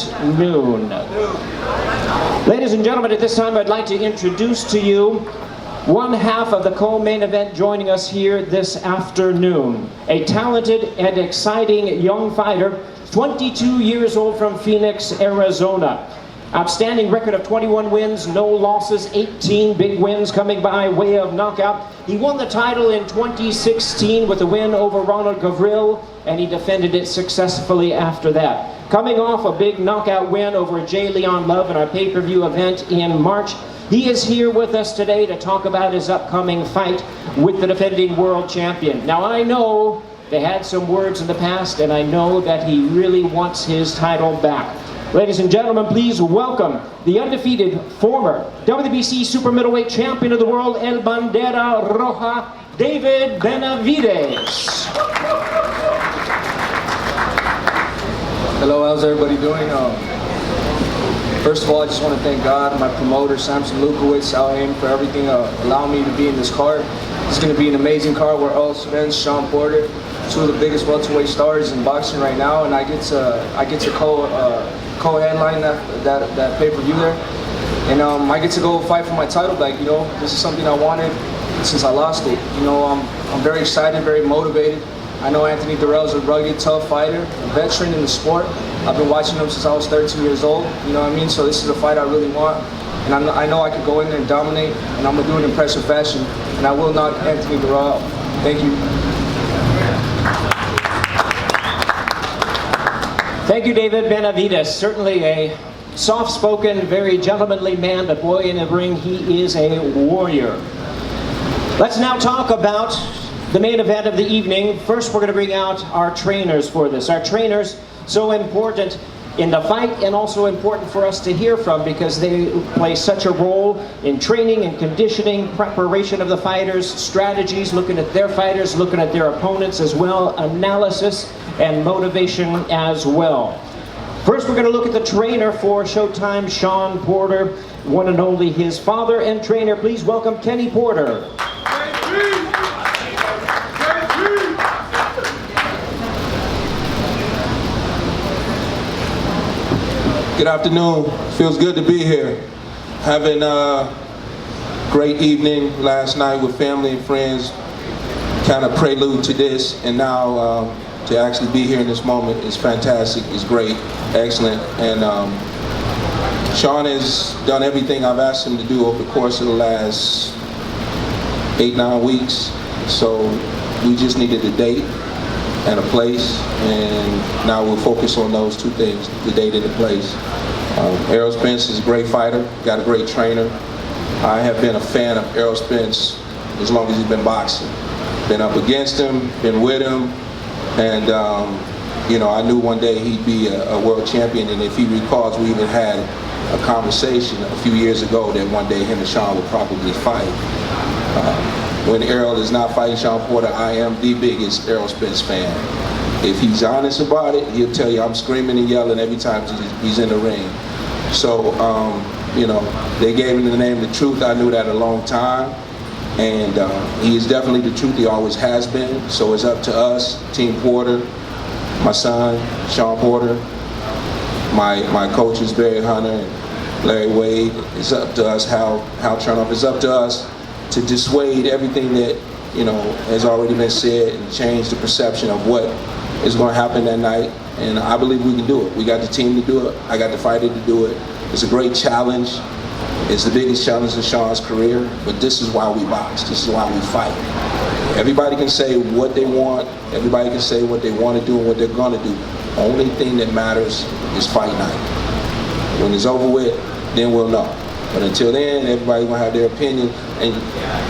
at noon. Ladies and gentlemen, at this time I'd like to introduce to you one half of the co-main event joining us here this afternoon. A talented and exciting young fighter, 22 years old from Phoenix, Arizona. Outstanding record of 21 wins, no losses, 18 big wins coming by way of knockout. He won the title in 2016 with a win over Ronald Gavril, and he defended it successfully after that. Coming off a big knockout win over J. Leon Love in our pay-per-view event in March, he is here with us today to talk about his upcoming fight with the defending world champion. Now I know they had some words in the past, and I know that he really wants his title back. Ladies and gentlemen, please welcome the undefeated former WBC super middleweight champion of the world, El Bandera Roja, David Benavidez. Hello, how's everybody doing? First of all, I just want to thank God, my promoter, Samson Lukowitz, Al-Haim, for everything, allowing me to be in this card. It's going to be an amazing card where Errol Spence, Shawn Porter, two of the biggest welterweight stars in boxing right now, and I get to co-headline that pay-per-view there, and I get to go fight for my title back. You know, this is something I wanted since I lost it. You know, I'm very excited, very motivated. I know Anthony Dirrell's a rugged, tough fighter, a veteran in the sport. I've been watching him since I was 13 years old. You know what I mean? So this is a fight I really want, and I know I could go in there and dominate, and I'm gonna do it in impressive fashion, and I will knock Anthony Dirrell out. Thank you. Thank you, David Benavidez. Certainly a soft-spoken, very gentlemanly man, but boy, in the ring, he is a warrior. Let's now talk about the main event of the evening. First, we're going to bring out our trainers for this. Our trainers, so important in the fight and also important for us to hear from because they play such a role in training and conditioning, preparation of the fighters, strategies, looking at their fighters, looking at their opponents as well, analysis and motivation as well. First, we're going to look at the trainer for Showtime, Shawn Porter, one and only his father and trainer. Please welcome Kenny Porter. Good afternoon. Feels good to be here. Having a great evening last night with family and friends, kind of prelude to this, and now to actually be here in this moment is fantastic, is great, excellent, and Shawn has done everything I've asked him to do over the course of the last 8-9 weeks, so we just needed a date and a place, and now we'll focus on those two things, the date and the place. Errol Spence is a great fighter, got a great trainer. I have been a fan of Errol Spence as long as he's been boxing. Been up against him, been with him, and you know, I knew one day he'd be a world champion, and if he recalls, we even had a conversation a few years ago that one day him and Shawn would probably fight. When Errol is not fighting Shawn Porter, I am the biggest Errol Spence fan. If he's honest about it, he'll tell you I'm screaming and yelling every time he's in the ring. So, you know, they gave him the name The Truth. I knew that a long time. And he is definitely the truth. He always has been. So it's up to us, Team Porter, my son, Shawn Porter, my coaches, Barry Hunter and Larry Wade. It's up to us, Hal Chernoff. It's up to us to dissuade everything that, you know, has already been said and change the perception of what is going to happen that night. And I believe we can do it. We got the team to do it. I got the fighter to do it. It's a great challenge. It's the biggest challenge in Shawn's career, but this is why we box. This is why we fight. Everybody can say what they want. Everybody can say what they want to do and what they're going to do. Only thing that matters is fight night. When it's over with, then we'll know. But until then, everybody's going to have their opinion, and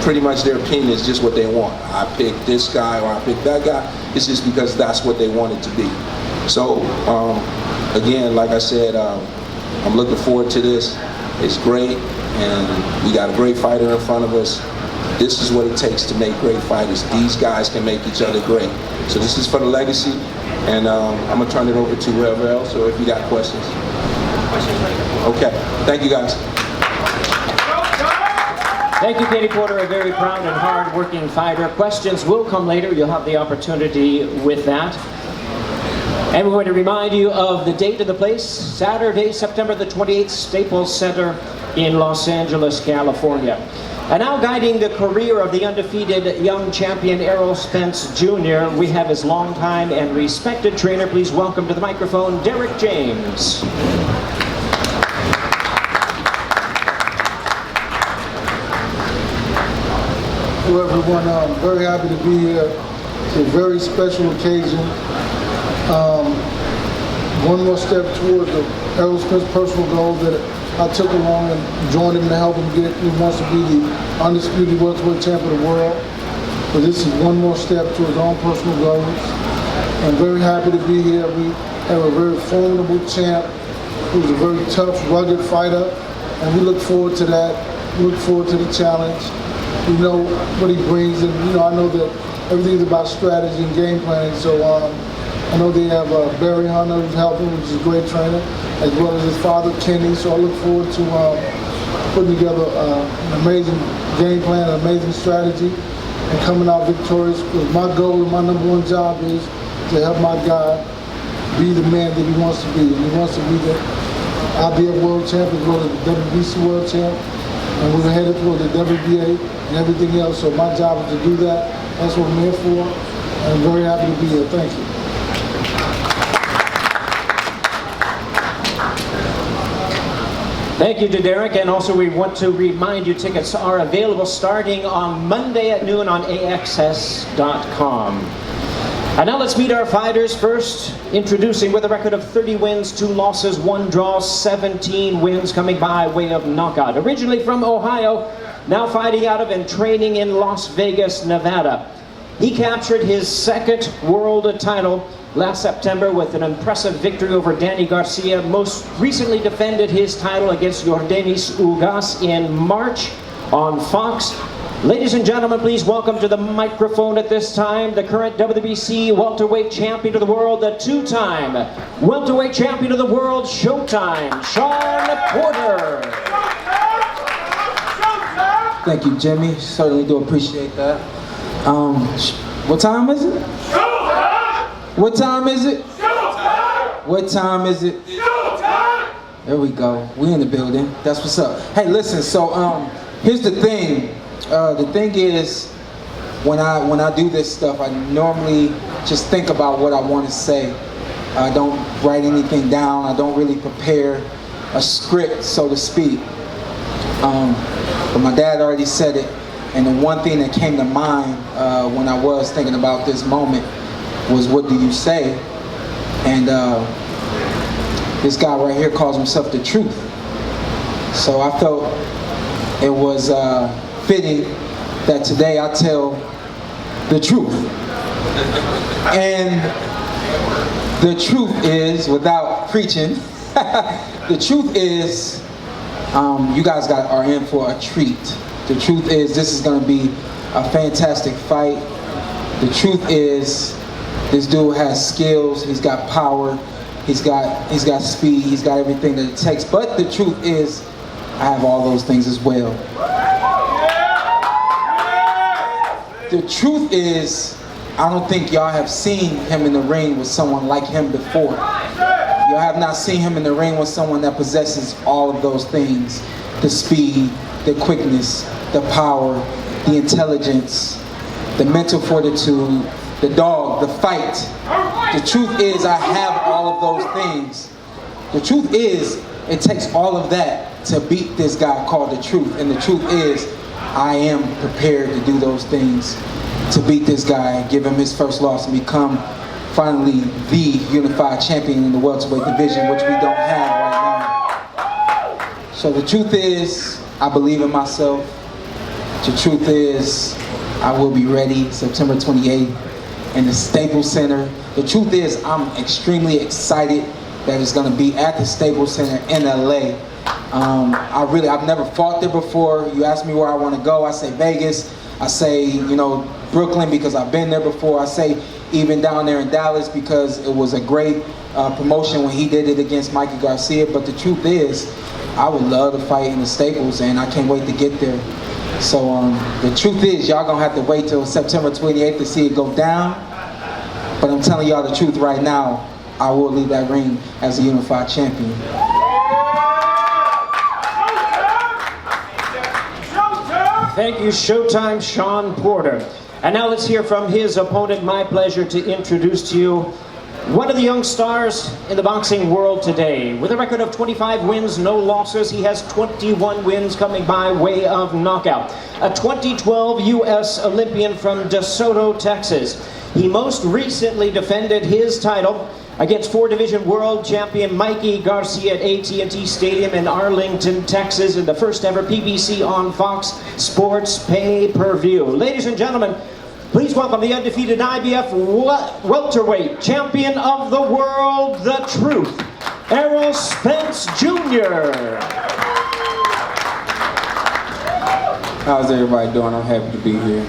pretty much their opinion is just what they want. I picked this guy or I picked that guy. It's just because that's what they want it to be. So, again, like I said, I'm looking forward to this. It's great, and we got a great fighter in front of us. This is what it takes to make great fighters. These guys can make each other great. So this is for the legacy, and I'm going to turn it over to whoever else, or if you got questions. Okay, thank you guys. Thank you, Kenny Porter, a very proud and hard-working fighter. Questions will come later. You'll have the opportunity with that. And we're going to remind you of the date and the place, Saturday, September the 28th, Staples Center in Los Angeles, California. And now guiding the career of the undefeated young champion Errol Spence Jr., we have his longtime and respected trainer. Please welcome to the microphone, Derek James. Hello everyone, I'm very happy to be here. It's a very special occasion. One more step toward the Errol Spence personal goal that I took along and joined him to help him get. He wants to be the undisputed welterweight champion of the world. But this is one more step to his own personal goals. I'm very happy to be here. We have a very formidable champ who's a very tough, rugged fighter, and we look forward to that. We look forward to the challenge. We know what he brings, and I know that everything's about strategy and game planning. So I know they have Barry Hunter who's helping, which is a great trainer, as well as his father Kenny. So I look forward to putting together an amazing game plan, an amazing strategy, and coming out victorious. Because my goal and my number one job is to help my guy be the man that he wants to be, and he wants to be the IBF world champ as well as the WBC world champ. And we're headed toward the WBA and everything else. So my job is to do that. That's what I'm here for. And I'm very happy to be here. Thank you. Thank you to Derek, and also we want to remind you tickets are available starting on Monday at noon on AXS.com. And now let's meet our fighters. First, introducing with a record of 30 wins, 2 losses, 1 draw, 17 wins coming by way of knockout. Originally from Ohio, now fighting out of and training in Las Vegas, Nevada. He captured his second world title last September with an impressive victory over Danny Garcia. Most recently defended his title against Yordenis Ugas in March on Fox. Ladies and gentlemen, please welcome to the microphone at this time the current WBC welterweight champion of the world, the 2-time welterweight champion of the world, Showtime, Shawn Porter. Thank you, Jimmy. Certainly do appreciate that. What time is it? Showtime! What time is it? Showtime! What time is it? Showtime! There we go. We in the building. That's what's up. Hey, listen. So here's the thing. The thing is, when I do this stuff, I normally just think about what I want to say. I don't write anything down. I don't really prepare a script, so to speak. But my dad already said it, and the one thing that came to mind when I was thinking about this moment was, what do you say? And this guy right here calls himself the truth. So I felt it was fitting that today I tell the truth. And the truth is, without preaching, the truth is, you guys are in for a treat. The truth is, this is going to be a fantastic fight. The truth is, this dude has skills. He's got power. He's got speed. He's got everything that it takes. But the truth is, I have all those things as well. The truth is, I don't think y'all have seen him in the ring with someone like him before. Y'all have not seen him in the ring with someone that possesses all of those things. The speed, the quickness, the power, the intelligence, the mental fortitude, the dog, the fight. The truth is, I have all of those things. The truth is, it takes all of that to beat this guy called the truth. And the truth is, I am prepared to do those things to beat this guy, give him his first loss, and become finally the unified champion in the welterweight division, which we don't have right now. So the truth is, I believe in myself. The truth is, I will be ready September 28th in the Staples Center. The truth is, I'm extremely excited that it's going to be at the Staples Center in LA. I've never fought there before. You ask me where I want to go, I say Vegas. I say, Brooklyn because I've been there before. I say even down there in Dallas because it was a great promotion when he did it against Mikey Garcia. But the truth is, I would love to fight in the Staples, and I can't wait to get there. So the truth is, y'all gonna have to wait till September 28th to see it go down. But I'm telling y'all the truth right now, I will leave that ring as a unified champion. Thank you, Showtime Shawn Porter. And now let's hear from his opponent. My pleasure to introduce to you one of the young stars in the boxing world today. With a record of 25 wins, no losses, he has 21 wins coming by way of knockout. A 2012 U.S. Olympian from DeSoto, Texas. He most recently defended his title against four-division world champion Mikey Garcia at AT&T Stadium in Arlington, Texas, in the first ever PBC on Fox Sports pay-per-view. Ladies and gentlemen, please welcome the undefeated IBF welterweight champion of the world, the Truth, Errol Spence Jr. How's everybody doing? I'm happy to be here.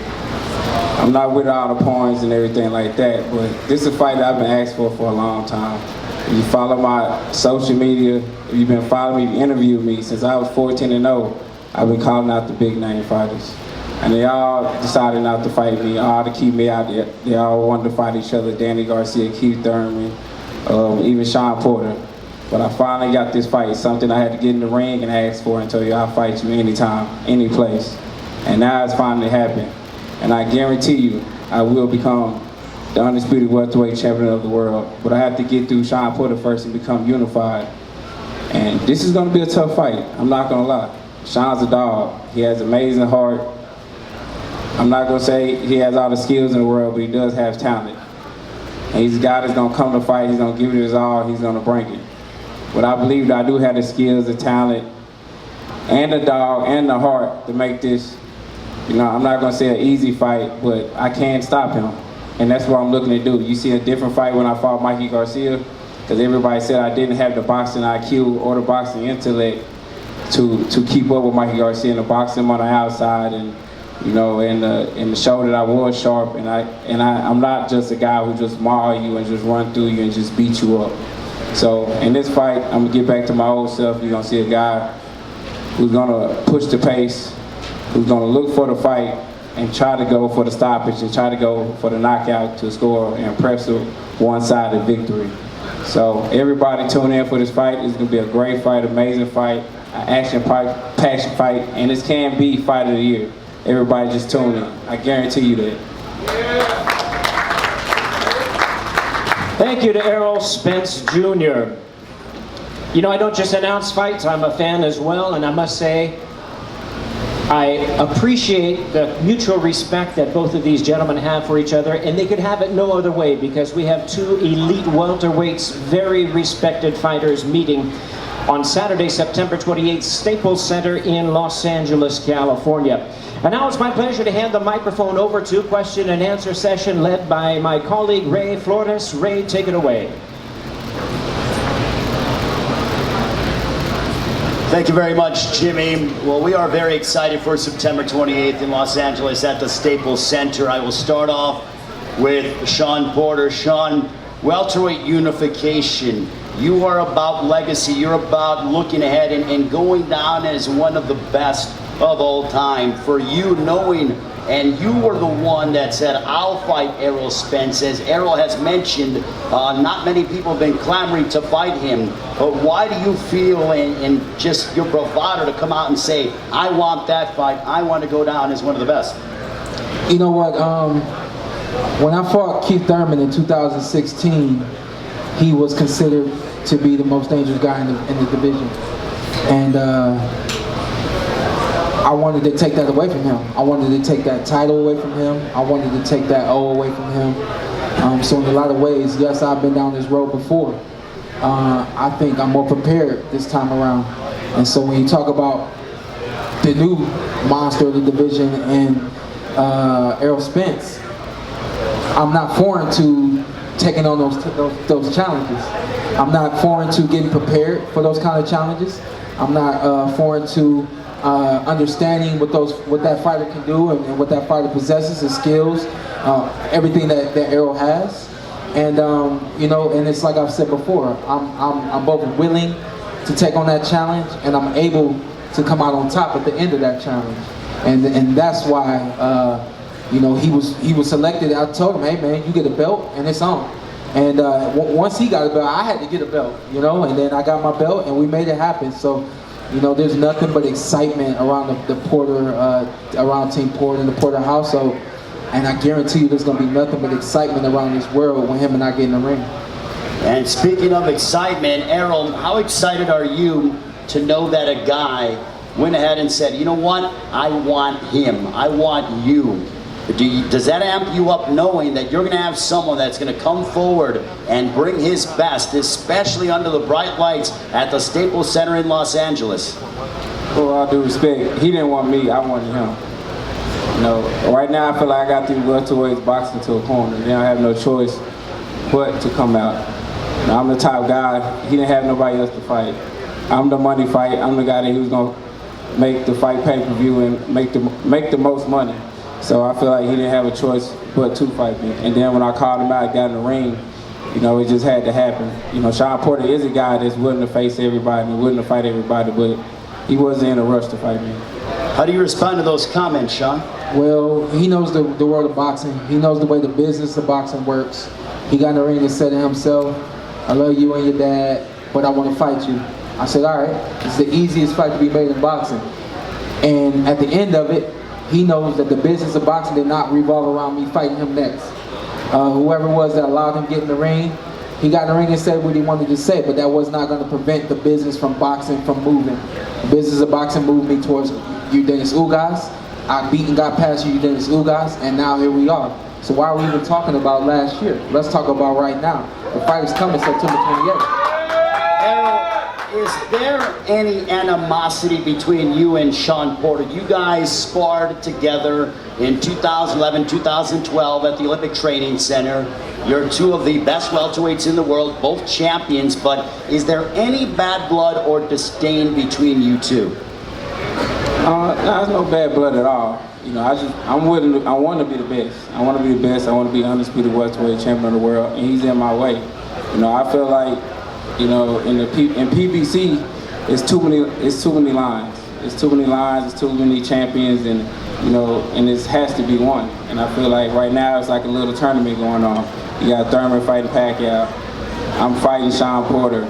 I'm not with all the points and everything like that, but this is a fight that I've been asked for a long time. If you follow my social media, if you've been following me, interviewed me since I was 14-0, I've been calling out the big name fighters. And they all decided not to fight me, all to keep me out there. They all wanted to fight each other, Danny Garcia, Keith Thurman, even Shawn Porter. But I finally got this fight, something I had to get in the ring and ask for and tell you I'll fight you anytime, any place. And now it's finally happened. And I guarantee you, I will become the undisputed welterweight champion of the world. But I have to get through Shawn Porter first and become unified. And this is gonna be a tough fight, I'm not gonna lie. Shawn's a dog, he has amazing heart. I'm not gonna say he has all the skills in the world, but he does have talent. And he's a guy that's gonna come to fight, he's gonna give it his all, he's gonna bring it. But I believe that I do have the skills, the talent, and the dog, and the heart to make this, you know, I'm not gonna say an easy fight, but I can stop him. And that's what I'm looking to do. You see a different fight when I fought Mikey Garcia, because everybody said I didn't have the boxing IQ or the boxing intellect to keep up with Mikey Garcia and to box him on the outside, and you know, in the show that I was sharp, and I'm not just a guy who just maul you and just run through you and just beat you up. So in this fight, I'm gonna get back to my old self. You're gonna see a guy who's gonna push the pace, who's gonna look for the fight and try to go for the stoppage and try to go for the knockout to score an impressive one-sided victory. So everybody tune in for this fight. It's gonna be a great fight, amazing fight, an action fight, passion fight, and this can be fight of the year. Everybody just tune in. I guarantee you that. Thank you to Errol Spence Jr. You know, I don't just announce fights, I'm a fan as well, and I must say, I appreciate the mutual respect that both of these gentlemen have for each other, and they could have it no other way because we have two elite welterweights, very respected fighters meeting on Saturday, September 28th, Staples Center in Los Angeles, California. And now it's my pleasure to hand the microphone over to question and answer session led by my colleague Ray Flores. Ray, take it away. Thank you very much, Jimmy. Well, we are very excited for September 28th in Los Angeles at the Staples Center. I will start off with Shawn Porter. Shawn, welterweight unification. You are about legacy. You're about looking ahead and going down as one of the best of all time. For you knowing, and you were the one that said, I'll fight Errol Spence. As Errol has mentioned, not many people have been clamoring to fight him. But why do you feel in just your bravado to come out and say, I want that fight, I want to go down as one of the best? You know what, when I fought Keith Thurman in 2016, he was considered to be the most dangerous guy in the division. And I wanted to take that away from him. I wanted to take that title away from him. I wanted to take that O away from him. So in a lot of ways, yes, I've been down this road before. I think I'm more prepared this time around. And so when you talk about the new monster of the division and Errol Spence, I'm not foreign to taking on those challenges. I'm not foreign to getting prepared for those kind of challenges. I'm not foreign to understanding what that fighter can do and what that fighter possesses, his skills, everything that Errol has. And you know, and it's like I've said before, I'm both willing to take on that challenge and I'm able to come out on top at the end of that challenge. And that's why you know, he was selected. I told him, hey man, you get a belt and it's on. And once he got a belt, I had to get a belt, you know, and then I got my belt and we made it happen. So, you know, there's nothing but excitement around the Porter, around Team Porter and the Porter household. And I guarantee you there's going to be nothing but excitement around this world when him and I get in the ring. And speaking of excitement, Errol, how excited are you to know that a guy went ahead and said, you know what, I want him, I want you. Does that amp you up knowing that you're going to have someone that's going to come forward and bring his best, especially under the bright lights at the Staples Center in Los Angeles? Well, all due respect, he didn't want me, I wanted him. You know, right now I feel like I got these welterweights boxing to a corner. They don't have no choice but to come out. Now, I'm the top guy. He didn't have nobody else to fight. I'm the money fight. I'm the guy that he was going to make the fight pay-per-view and make the most money. So I feel like he didn't have a choice but to fight me. And then when I called him out, got in the ring, you know, it just had to happen. You know, Shawn Porter is a guy that's willing to face everybody and willing to fight everybody, but he wasn't in a rush to fight me. How do you respond to those comments, Shawn? Well, he knows the world of boxing. He knows the way the business of boxing works. He got in the ring and said to himself, I love you and your dad, but I want to fight you. I said, all right, it's the easiest fight to be made in boxing. And at the end of it, he knows that the business of boxing did not revolve around me fighting him next. Whoever it was that allowed him to get in the ring, he got in the ring and said what he wanted to say, but that was not going to prevent the business from boxing from moving. The business of boxing moved me towards Dennis Ugas. I beat and got past Dennis Ugas, and now here we are. So why are we even talking about last year? Let's talk about right now. The fight is coming September 28th. Errol, is there any animosity between you and Shawn Porter? You guys sparred together in 2011, 2012 at the Olympic Training Center. You're two of the best welterweights in the world, both champions, but is there any bad blood or disdain between you two? No, there's no bad blood at all. You know, I want to be the best. I want to be the best. I want to be undisputed welterweight champion of the world, and he's in my way. You know, I feel like, you know, in PBC, it's too many lines. It's too many lines. It's too many champions, and you know, and it has to be one. And I feel like right now it's like a little tournament going on. You got Thurman fighting Pacquiao. I'm fighting Shawn Porter,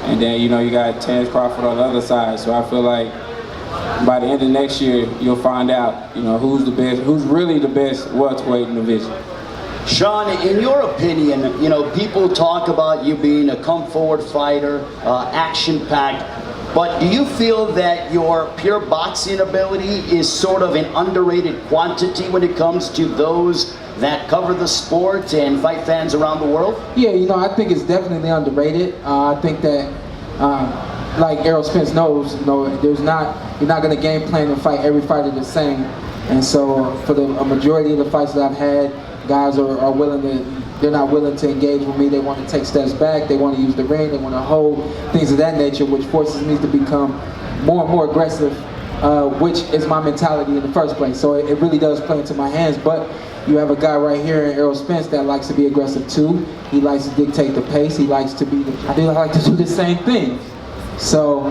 and then you know you got Terence Crawford on the other side. So I feel like by the end of next year, you'll find out, you know, who's the best, who's really the best welterweight in the division. Shawn, in your opinion, you know, people talk about you being a come-forward fighter, action-packed, but do you feel that your pure boxing ability is sort of an underrated quantity when it comes to those that cover the sport and fight fans around the world? Yeah, you know, I think it's definitely underrated. I think that, like Errol Spence knows, you know, you're not going to game plan and fight every fighter the same. And so for a majority of the fights that I've had, guys are willing to, they're not willing to engage with me. They want to take steps back. They want to use the ring. They want to hold, things of that nature, which forces me to become more and more aggressive, which is my mentality in the first place. So it really does play into my hands. But you have a guy right here in Errol Spence that likes to be aggressive too. He likes to dictate the pace. He likes to be, I like to do the same thing. So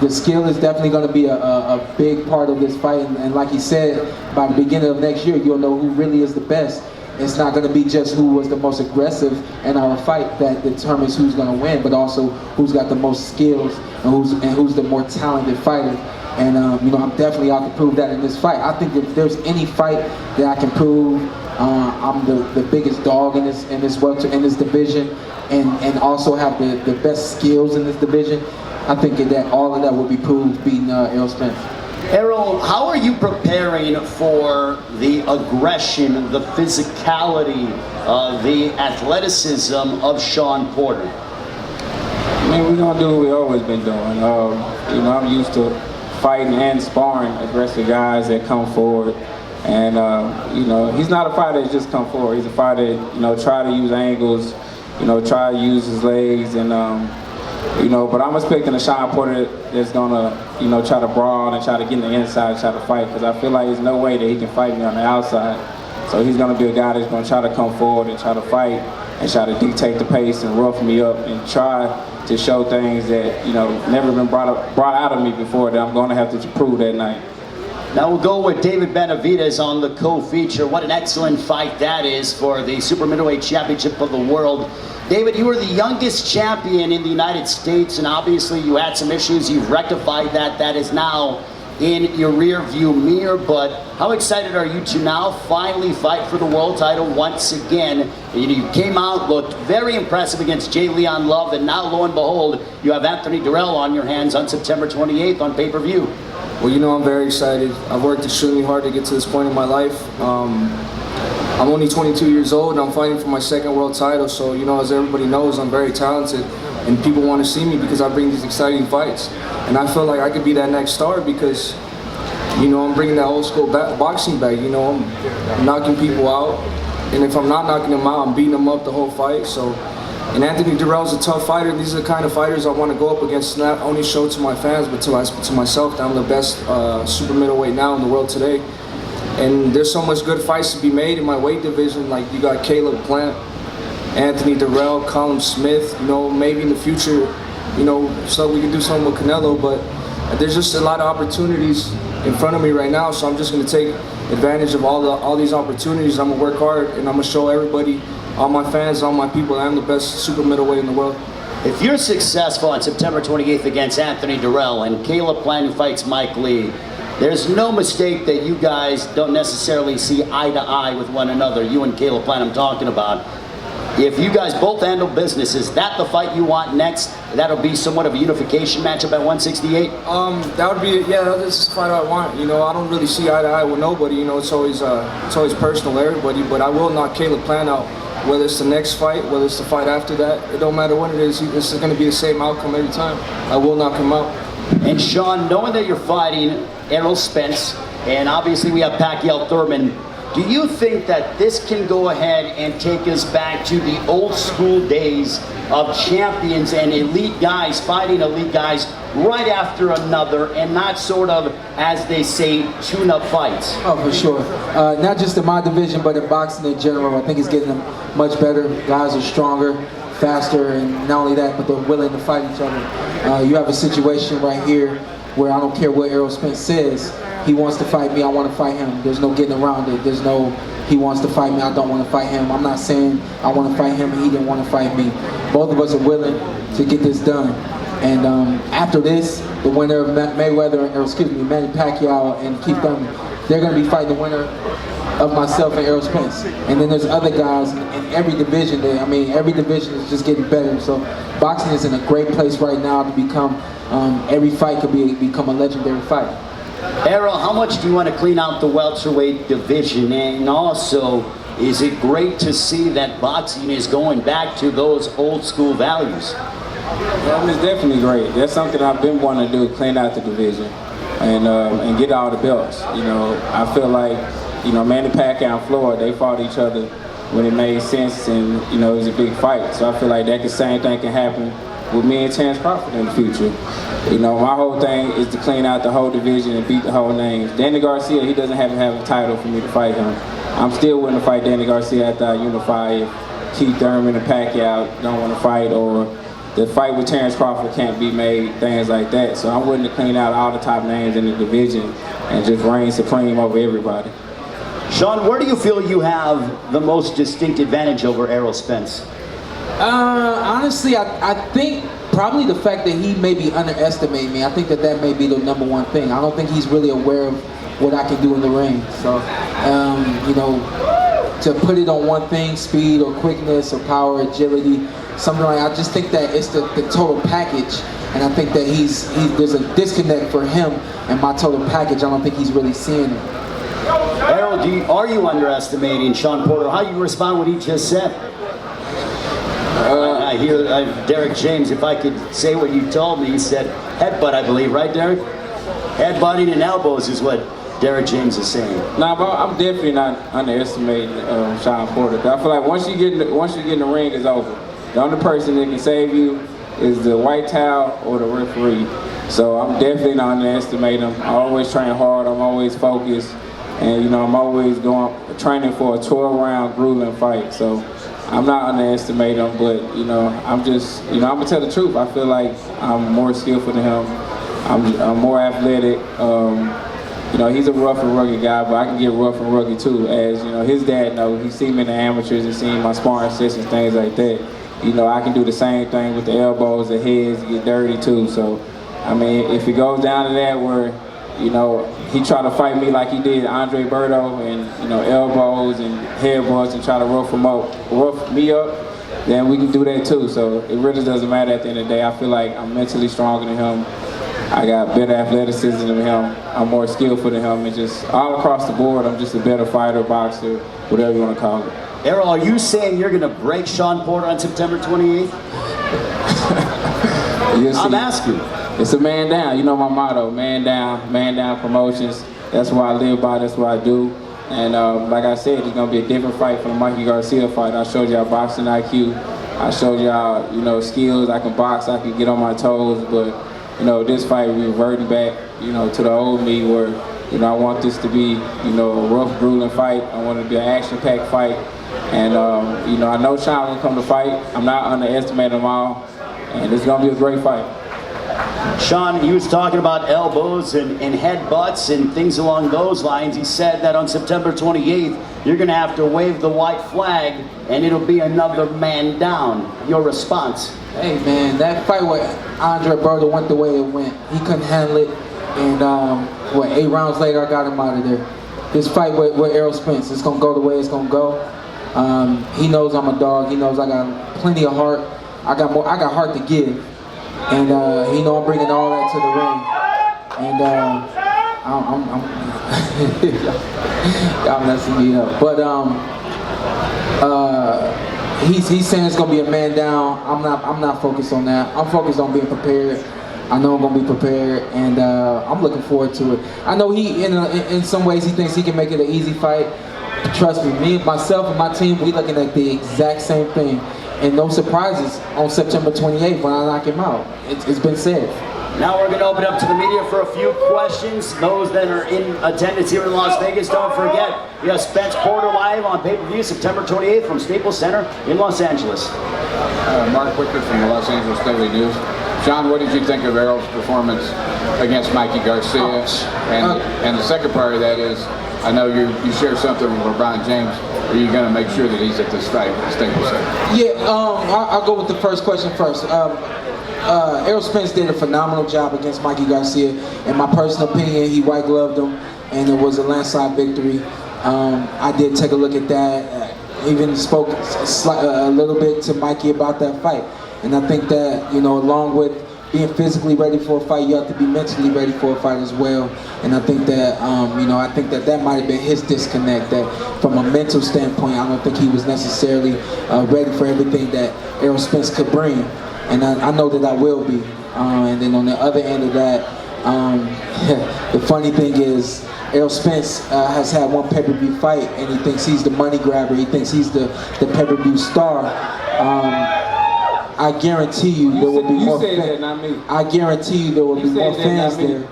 the skill is definitely going to be a big part of this fight, and like he said, by the beginning of next year, you'll know who really is the best. It's not going to be just who was the most aggressive in our fight that determines who's going to win, but also who's got the most skills and who's the more talented fighter. And you know, I'm definitely out to prove that in this fight. I think if there's any fight that I can prove I'm the biggest dog in this division, and also have the best skills in this division, I think that all of that will be proved beating Errol Spence. Errol, how are you preparing for the aggression, the physicality, the athleticism of Shawn Porter? I mean, we're gonna do what we always been doing. You know, I'm used to fighting and sparring aggressive guys that come forward. And you know, he's not a fighter that just come forward. He's a fighter that, you know, try to use angles, you know, try to use his legs, and you know, but I'm expecting a Shawn Porter that's gonna, you know, try to brawl and try to get in the inside and try to fight, because I feel like there's no way that he can fight me on the outside. So he's gonna be a guy that's gonna try to come forward and try to fight and try to dictate the pace and rough me up and try to show things that, you know, never been brought out of me before, that I'm gonna have to prove that night. Now we'll go with David Benavidez on the co-feature. What an excellent fight that is for the Super Middleweight Championship of the World. David, you were the youngest champion in the United States, and obviously you had some issues. You've rectified that. That is now in your rear view mirror, but how excited are you to now finally fight for the world title once again? You came out, looked very impressive against J. Leon Love, and now lo and behold, you have Anthony Durrell on your hands on September 28th on pay-per-view. Well, you know, I'm very excited. I've worked extremely hard to get to this point in my life. I'm only 22 years old and I'm fighting for my second world title, so you know, as everybody knows, I'm very talented and people want to see me because I bring these exciting fights. And I feel like I could be that next star because, you know, I'm bringing that old school boxing back. You know, I'm knocking people out, and if I'm not knocking them out, I'm beating them up the whole fight. So, and Anthony Durrell's a tough fighter. These are the kind of fighters I want to go up against, not only show to my fans, but to myself that I'm the best super middleweight now in the world today. And there's so much good fights to be made in my weight division. Like, you got Caleb Plant, Anthony Durrell, Colin Smith. You know, maybe in the future, you know, so we can do something with Canelo. But there's just a lot of opportunities in front of me right now. So I'm just going to take advantage of all these opportunities. I'm going to work hard, and I'm going to show everybody, all my fans, all my people, that I'm the best super middleweight in the world. If you're successful on September 28th against Anthony Durrell and Caleb Plant, who fights Mike Lee, there's no mistake that you guys don't necessarily see eye to eye with one another. You and Caleb Plant I'm talking about. If you guys both handle business, is that the fight you want next? That'll be somewhat of a unification matchup at 168? That would be, yeah, that's the fight I want. You know, I don't really see eye to eye with nobody. You know, it's always personal to everybody, but I will knock Caleb Plant out. Whether it's the next fight, whether it's the fight after that, it don't matter what it is. This is going to be the same outcome every time. I will knock him out. And Shawn, knowing that you're fighting Errol Spence, and obviously we have Pacquiao Thurman, do you think that this can go ahead and take us back to the old school days of champions and elite guys fighting elite guys right after another, and not sort of, as they say, tune-up fights? Oh, for sure. Not just in my division, but in boxing in general. I think it's getting much better. Guys are stronger, faster, and not only that, but they're willing to fight each other. You have a situation right here where I don't care what Errol Spence says. He wants to fight me, I want to fight him. There's no getting around it. There's no, he wants to fight me, I don't want to fight him. I'm not saying I want to fight him and he didn't want to fight me. Both of us are willing to get this done. And after this, the winner of Manny Pacquiao and Keith Thurman, they're going to be fighting the winner of myself and Errol Spence. And then there's other guys in every division there. I mean, every division is just getting better. So boxing is in a great place right now to become, every fight could become a legendary fight. Errol, how much do you want to clean out the welterweight division? And also, is it great to see that boxing is going back to those old school values? Yeah, it's definitely great. That's something I've been wanting to do, clean out the division and get all the belts. You know, I feel like, you know, Manny Pacquiao and Floyd, they fought each other when it made sense, and, you know, it was a big fight. So I feel like that same thing can happen with me and Terrence Crawford in the future. You know, my whole thing is to clean out the whole division and beat the whole names. Danny Garcia, he doesn't have to have a title for me to fight him. I'm still willing to fight Danny Garcia after I unify if Keith Thurman and Pacquiao don't want to fight, or the fight with Terrence Crawford can't be made, things like that. So I'm willing to clean out all the top names in the division and just reign supreme over everybody. Shawn, where do you feel you have the most distinct advantage over Errol Spence? Honestly, I think probably the fact that he maybe underestimated me. I think that may be the number one thing. I don't think he's really aware of what I can do in the ring. So, you know, to put it on one thing, speed or quickness or power, agility, something like that, I just think that it's the total package. And I think that there's a disconnect for him and my total package. I don't think he's really seeing it. Errol, are you underestimating Shawn Porter? How do you respond to what he just said? I hear Derek James, if I could say what you told me, he said headbutt, I believe, right, Derek? Headbutting and elbows is what Derek James is saying. Nah, but I'm definitely not underestimating Shawn Porter. I feel like once you get in the ring, it's over. The only person that can save you is the white towel or the referee. So I'm definitely not underestimating him. I always train hard. I'm always focused, and you know I'm always training for a 12-round grueling fight. So I'm not underestimating him, but you know I'm gonna tell the truth. I feel like I'm more skillful than him. I'm more athletic. you know, he's a rough and rugged guy, but I can get rough and rugged too. As you know, his dad knows. He's seen me in the amateurs and seen my sparring sessions, things like that. You know, I can do the same thing with the elbows, the heads, get dirty too. So, I mean, if it goes down to that where, you know, he tried to fight me like he did Andre Berto and, you know, elbows and headbutts and try to rough me up, then we can do that too. So it really doesn't matter at the end of the day. I feel like I'm mentally stronger than him. I got better athleticism than him. I'm more skillful than him. And just all across the board, I'm just a better fighter, boxer, whatever you want to call it. Errol, are you saying you're going to break Shawn Porter on September 28th? I'm asking. It's a man down. You know my motto, man down promotions. That's what I live by, that's what I do. And like I said, it's going to be a different fight from the Mikey Garcia fight. I showed y'all boxing IQ. I showed y'all, you know, skills. I can box, I can get on my toes. But, you know, this fight, we're reverting back, you know, to the old me where, you know, I want this to be, you know, a rough, grueling fight. I want it to be an action-packed fight. And, you know, I know Shawn will come to fight. I'm not underestimating them all. And it's going to be a great fight. Shawn, he was talking about elbows and headbutts and things along those lines. He said that on September 28th, you're going to have to wave the white flag and it'll be another man down. Your response? Hey man, that fight with Andre Berto went the way it went. He couldn't handle it, and 8 rounds later, I got him out of there. This fight with Errol Spence, it's gonna go the way it's gonna go. He knows I'm a dog. He knows I got plenty of heart. I got heart to give, and he know I'm bringing all that to the ring. And y'all messing me up, but he's saying it's gonna be a man down. I'm not focused on that. I'm focused on being prepared. I know I'm gonna be prepared, and I'm looking forward to it. I know he, in some ways, he thinks he can make it an easy fight. Trust me, myself, and my team, we looking at the exact same thing, and no surprises on September 28th when I knock him out. It's been said. Now we're going to open up to the media for a few questions. Those that are in attendance here in Las Vegas, don't forget, we have Spence Porter live on pay-per-view September 28th from Staples Center in Los Angeles. Mark Wicker from the Los Angeles Daily News. Shawn, what did you think of Errol's performance against Mikey Garcia? And the second part of that is, I know you share something with LeBron James. Are you going to make sure that he's at this fight at Staples Center? Yeah, I'll go with the first question first. Errol Spence did a phenomenal job against Mikey Garcia. In my personal opinion, he white gloved him, and it was a landslide victory. I did take a look at that. Even spoke a little bit to Mikey about that fight, and I think that, you know, along with being physically ready for a fight, you have to be mentally ready for a fight as well. And I think that, you know, that might have been his disconnect. That from a mental standpoint, I don't think he was necessarily ready for everything that Errol Spence could bring. And I know that I will be. And then on the other end of that, the funny thing is, Errol Spence has had one pay-per-view fight, and he thinks he's the money grabber. He thinks he's the pay-per-view star. I guarantee you there will be more fans. I guarantee you there will be more fans there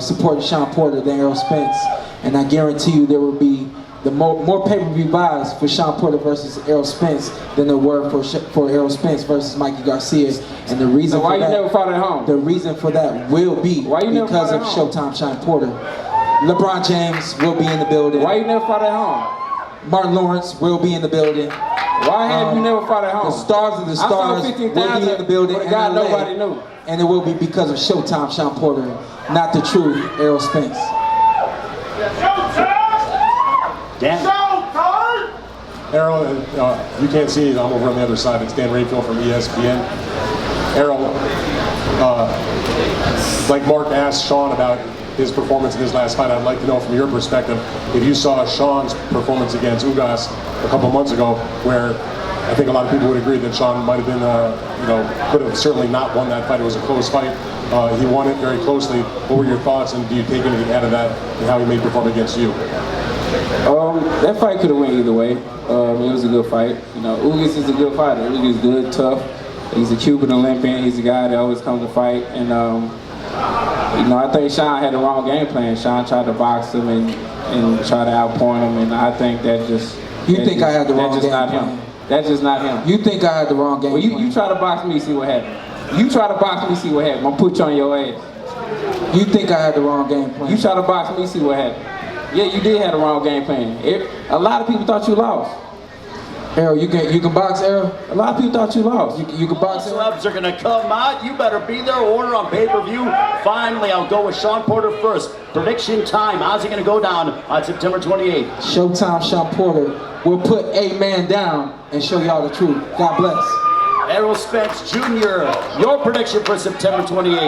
supporting Shawn Porter than Errol Spence, and I guarantee you there will be more pay-per-view buys for Shawn Porter versus Errol Spence than there were for Errol Spence versus Mikey Garcia. And the reason so why you never fought at home? The reason for that will be because of Showtime Shawn Porter. LeBron James will be in the building. Why you never fought at home? Martin Lawrence will be in the building. Why have you never fought at home? The stars of the stars will be in the building. And God, nobody knew. And it will be because of Showtime Shawn Porter, not the true Errol Spence. Dan? Errol, you can't see it, I'm over on the other side. It's Dan Rayfield from ESPN. Errol, like Mark asked Shawn about his performance in his last fight, I'd like to know from your perspective if you saw Shawn's performance against Ugas a couple months ago, where I think a lot of people would agree that Shawn might have been, could have certainly not won that fight. It was a close fight. He won it very closely. What were your thoughts, and do you take anything out of that and how he may perform against you? That fight could have went either way. It was a good fight. You know, Ugas is a good fighter. Ugas is good, tough. He's a Cuban Olympian. He's a guy that always comes to fight. And you know, I think Shawn had the wrong game plan. Shawn tried to box him and try to outpoint him, and I think that just. You think I had the wrong game plan? Him. That's just not him. You think I had the wrong game plan? You try to box me, see what happens. You try to box me, see what happens. I'm gonna put you on your ass. You think I had the wrong game plan? You try to box me, see what happened. Yeah, you did have the wrong game plan. A lot of people thought you lost. Errol, you can box, Errol? A lot of people thought you lost. You can box, Errol? Celebs are going to come out. You better be there. Order on pay-per-view. Finally, I'll go with Shawn Porter first. Prediction time. How's it going to go down on September 28th? Showtime, Shawn Porter. We'll put a man down and show y'all the truth. God bless. Errol Spence Jr., your prediction for September 28th.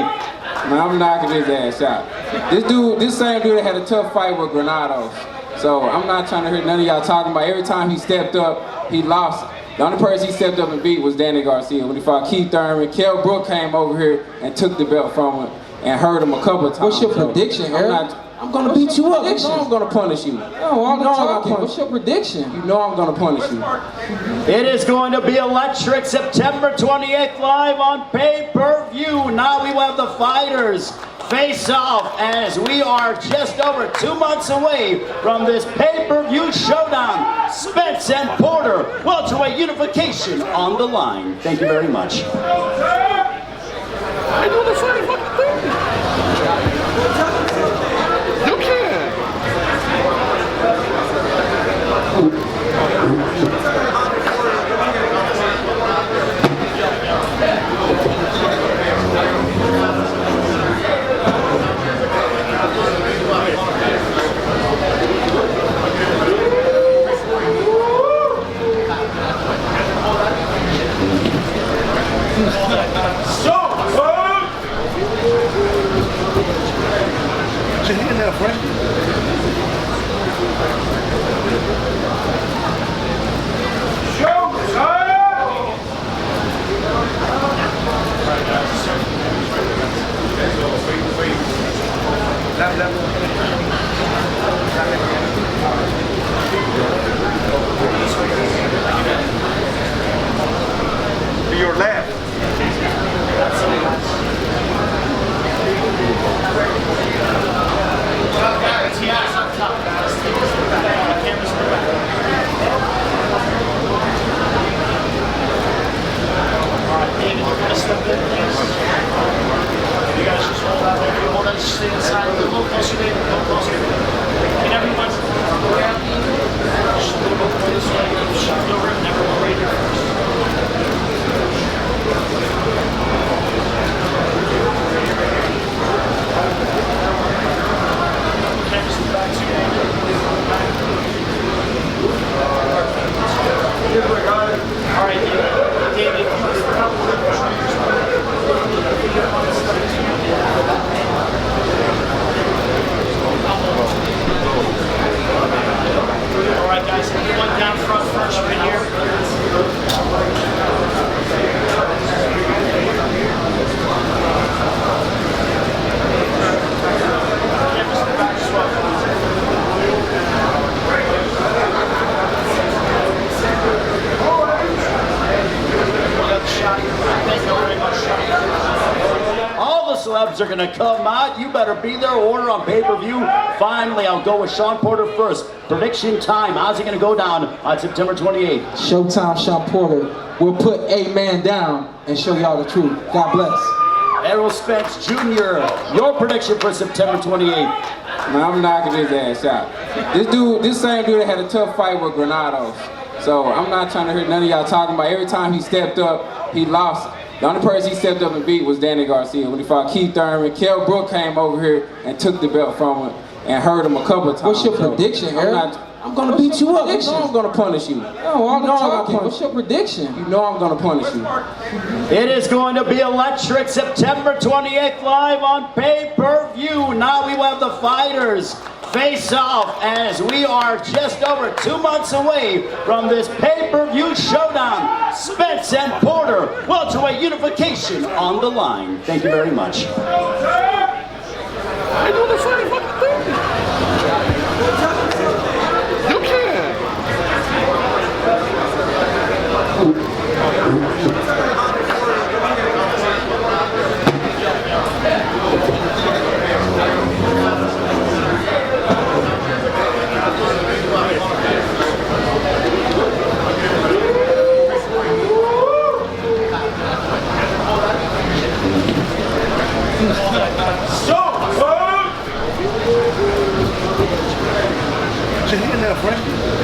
Man, I'm knocking his ass out. This same dude had a tough fight with Granados. So I'm not trying to hear none of y'all talking about every time he stepped up, he lost. The only person he stepped up and beat was Danny Garcia. When he fought Keith Thurman, Kell Brook came over here and took the belt from him and hurt him a couple of times. What's your prediction, Errol? I'm going to beat you up. You know I'm going to punish you. No, I'm not talking. What's your prediction? You know I'm going to punish you. It is going to be electric. September 28th live on pay-per-view. Now we will have the fighters face off as we are just over 2 months away from this pay-per-view showdown. Spence and Porter, welterweight unification on the line. Thank you very much. I know the funny fucking thing. You can. Put your hand there, friend. To your left. Celebs are going to come out. You better be there. Order on pay-per-view. Finally, I'll go with Shawn Porter first. Prediction time. How's it going to go down on September 28th? Showtime, Shawn Porter. We'll put a man down and show y'all the truth. God bless. Errol Spence Jr., your prediction for September 28th. Man, I'm knocking his ass out. This same dude had a tough fight with Granados. So I'm not trying to hear none of y'all talking about every time he stepped up, he lost. The only person he stepped up and beat was Danny Garcia. When he fought Keith Thurman, Kell Brook came over here and took the belt from him and hurt him a couple of times. What's your prediction, Errol? I'm going to beat you up. You know I'm going to punish you. No, I'm not talking. What's your prediction? You know I'm going to punish you. It is going to be electric. September 28th live on pay-per-view. Now we will have the fighters face off as we are just over 2 months away from this pay-per-view showdown. Spence and Porter, welterweight unification on the line. Thank you very much. I know the funny fucking thing. You can. Put your hand there, friend.